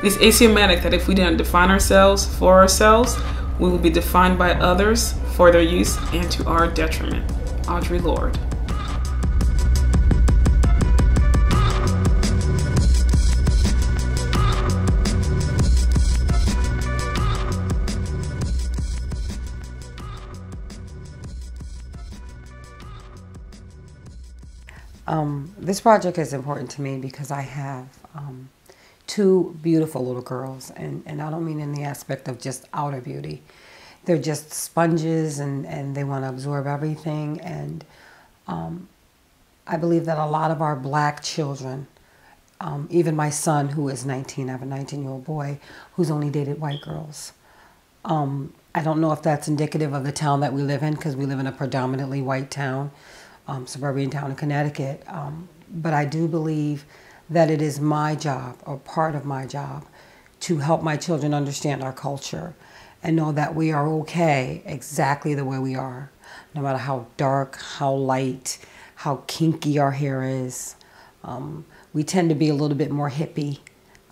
It's axiomatic that if we didn't define ourselves for ourselves, we will be defined by others for their use and to our detriment. Audre Lorde. This project is important to me because I have two beautiful little girls, and I don't mean in the aspect of just outer beauty. They're just sponges, and they want to absorb everything, and I believe that a lot of our black children, even my son who is 19, I have a 19-year-old boy who's only dated white girls. I don't know if that's indicative of the town that we live in, because we live in a predominantly white town, suburban town in Connecticut. But I do believe that it is my job, or part of my job, to help my children understand our culture and know that we are okay exactly the way we are, no matter how dark, how light, how kinky our hair is. We tend to be a little bit more hippie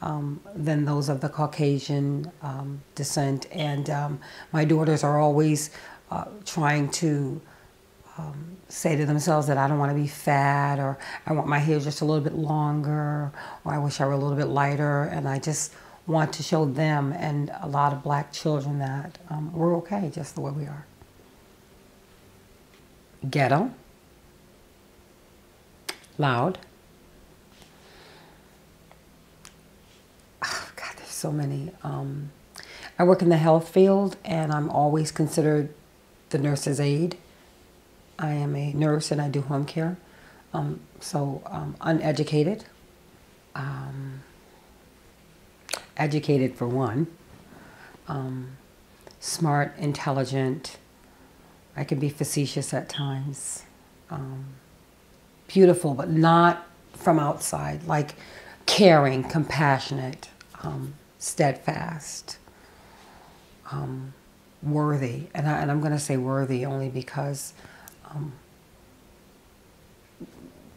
than those of the Caucasian descent. And my daughters are always trying to say to themselves that I don't want to be fat, or I want my hair just a little bit longer, or I wish I were a little bit lighter. And I just want to show them and a lot of black children that we're okay just the way we are. Ghetto. Loud. Oh, God, there's so many. I work in the health field, and I'm always considered the nurse's aide. I am a nurse, and I do home care. Uneducated. Educated for one. Smart, intelligent. I can be facetious at times. Beautiful, but not from outside. Like caring, compassionate, steadfast, worthy. And I'm going to say worthy only because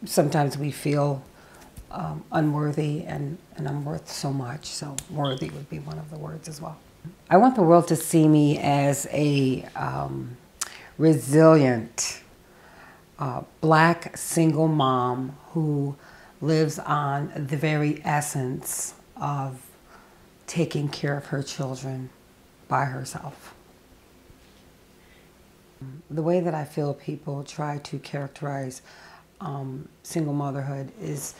sometimes we feel unworthy, and I'm worth so much, so worthy would be one of the words as well. I want the world to see me as a resilient black single mom who lives on the very essence of taking care of her children by herself. The way that I feel people try to characterize single motherhood is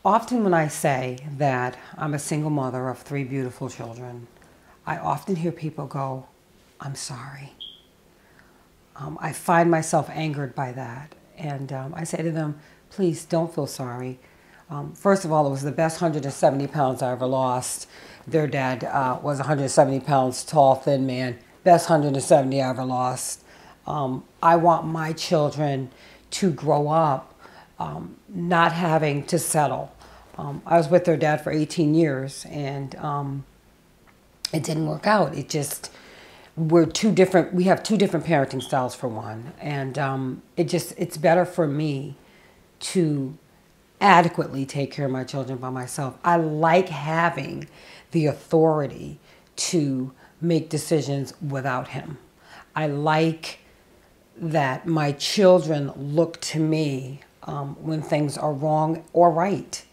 often when I say that I'm a single mother of 3 beautiful children, I often hear people go, "I'm sorry." I find myself angered by that, and I say to them, please don't feel sorry. First of all, it was the best 170 pounds I ever lost. Their dad was 170 pounds tall, thin man. Best 170 I ever lost. I want my children to grow up not having to settle. I was with their dad for 18 years, and it didn't work out. It just, we have two different parenting styles for one, and it's better for me to adequately take care of my children by myself. I like having the authority to make decisions without him. I like that my children look to me when things are wrong or right.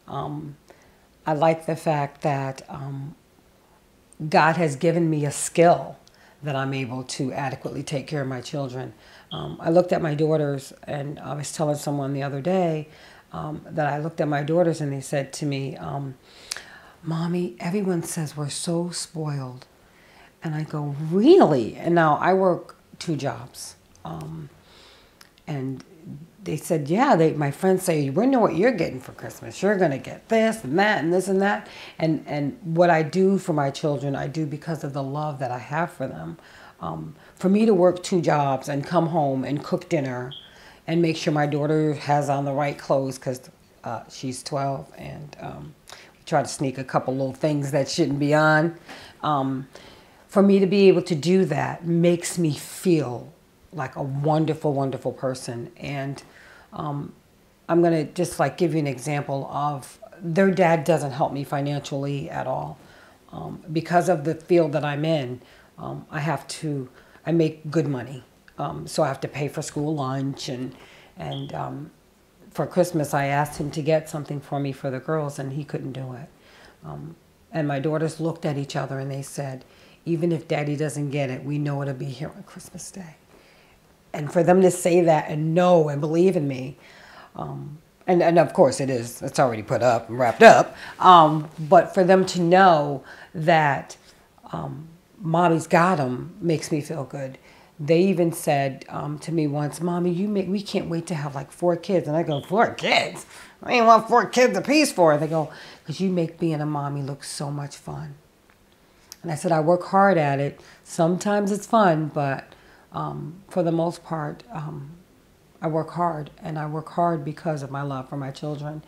I like the fact that God has given me a skill that I'm able to adequately take care of my children. I looked at my daughters, and I was telling someone the other day that I looked at my daughters and they said to me, "Mommy, everyone says we're so spoiled." And I go, "Really?" And now I work 2 jobs. And they said, yeah, my friends say, "We know what you're getting for Christmas. You're going to get this and that and this and that." And what I do for my children, I do because of the love that I have for them. For me to work 2 jobs and come home and cook dinner and make sure my daughter has on the right clothes, because she's 12, and we try to sneak a couple little things that shouldn't be on. For me to be able to do that makes me feel like a wonderful, wonderful person. And I'm I'm going to just like give you an example of their dad doesn't help me financially at all. Because of the field that I'm in, I make good money. So I have to pay for school lunch and for Christmas I asked him to get something for me for the girls and he couldn't do it. And my daughters looked at each other and they said, even if Daddy doesn't get it, we know it'll be here on Christmas Day. And for them to say that and know and believe in me, and of course it's already put up and wrapped up, but for them to know that Mommy's got them makes me feel good. They even said to me once, Mommy, we can't wait to have like 4 kids. And I go, 4 kids? I ain't want 4 kids apiece for. They go, because you make being a mommy look so much fun. And I said, I work hard at it. Sometimes it's fun, but for the most part, I work hard. And I work hard because of my love for my children.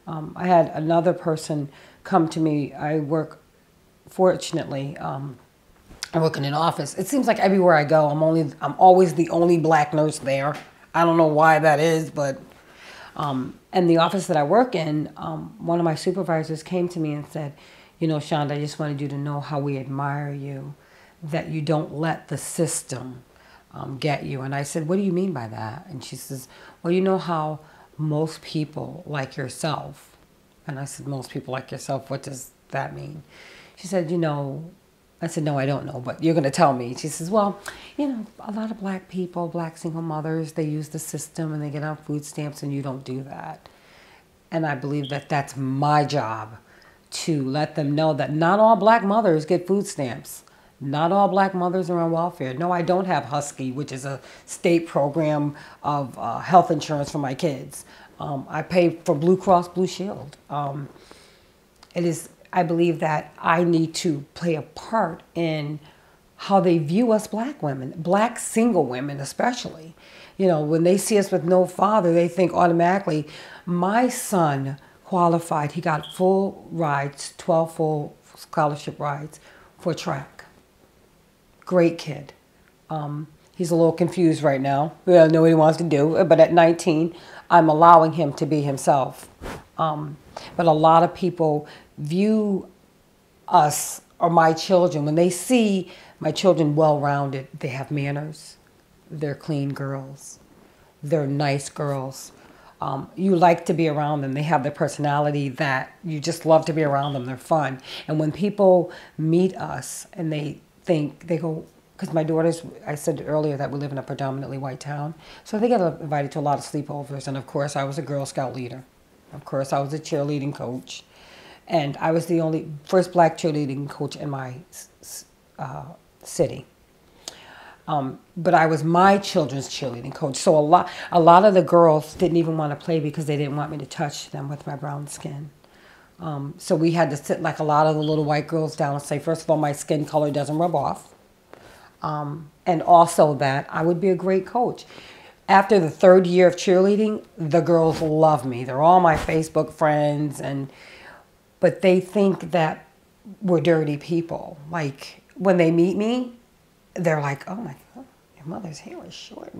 I had another person come to me. I work, fortunately, I work in an office. It seems like everywhere I go, I'm always the only black nurse there. I don't know why that is, but and the office that I work in, one of my supervisors came to me and said, you know, Shonda, I just wanted you to know how we admire you, that you don't let the system get you. And I said, what do you mean by that? And she says, well, you know how most people like yourself. And I said, most people like yourself, what does that mean? She said, you know, I said, no, I don't know, but you're going to tell me. She says, well, you know, a lot of black people, black single mothers, they use the system and they get on food stamps and you don't do that. And I believe that that's my job, to let them know that not all black mothers get food stamps. Not all black mothers are on welfare. No, I don't have Husky, which is a state program of health insurance for my kids. I pay for Blue Cross Blue Shield. I believe that I need to play a part in how they view us black women, black single women especially. You know, when they see us with no father, they think automatically, my son qualified. He got full rides, 12 full scholarship rides for track. Great kid. He's a little confused right now. We don't know what he wants to do, but at 19, I'm allowing him to be himself. But a lot of people view us or my children, when they see my children well-rounded, they have manners, they're clean girls, they're nice girls. You like to be around them. They have the personality that you just love to be around them. They're fun. And when people meet us and they go, because my daughters, I said earlier that we live in a predominantly white town, so they get invited to a lot of sleepovers. And of course, I was a Girl Scout leader. Of course, I was a cheerleading coach. And I was the first black cheerleading coach in my city. But I was my children's cheerleading coach. So a lot of the girls didn't even want to play because they didn't want me to touch them with my brown skin. So we had to sit like a lot of the little white girls down and say, first of all, my skin color doesn't rub off. And also that I would be a great coach. After the 3rd year of cheerleading, the girls love me. They're all my Facebook friends, but they think that we're dirty people. Like, when they meet me, they're like, oh my God, your mother's hair is short.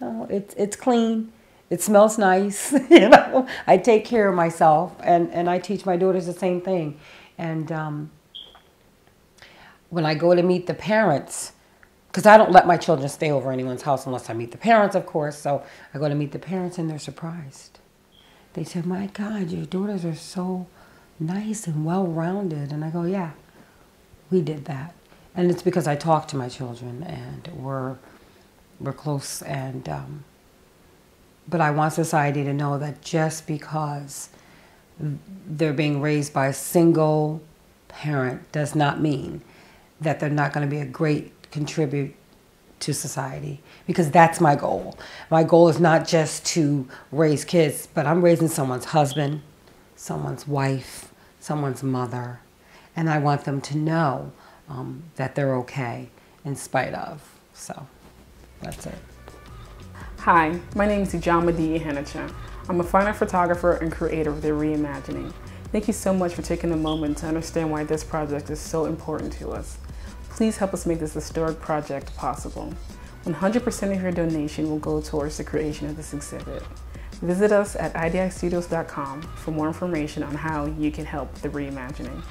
No, it's clean. It smells nice. You know, I take care of myself, and I teach my daughters the same thing. And when I go to meet the parents, because I don't let my children stay over anyone's house unless I meet the parents, of course. So I go to meet the parents, and they're surprised. They say, my God, your daughters are so nice and well-rounded. And I go, yeah, we did that. And it's because I talk to my children, and we're close. And but I want society to know that just because they're being raised by a single parent does not mean that they're not going to be a great contribute to society, because that's my goal. My goal is not just to raise kids, but I'm raising someone's husband, someone's wife, someone's mother, and I want them to know that they're okay in spite of. So that's it. Hi, my name is Ijama D. Ihanacha. I'm a fine art photographer and creator of the reImagining. Thank you so much for taking a moment to understand why this project is so important to us. Please help us make this historic project possible. 100% of your donation will go towards the creation of this exhibit. Visit us at idxstudios.com for more information on how you can help the reimagining.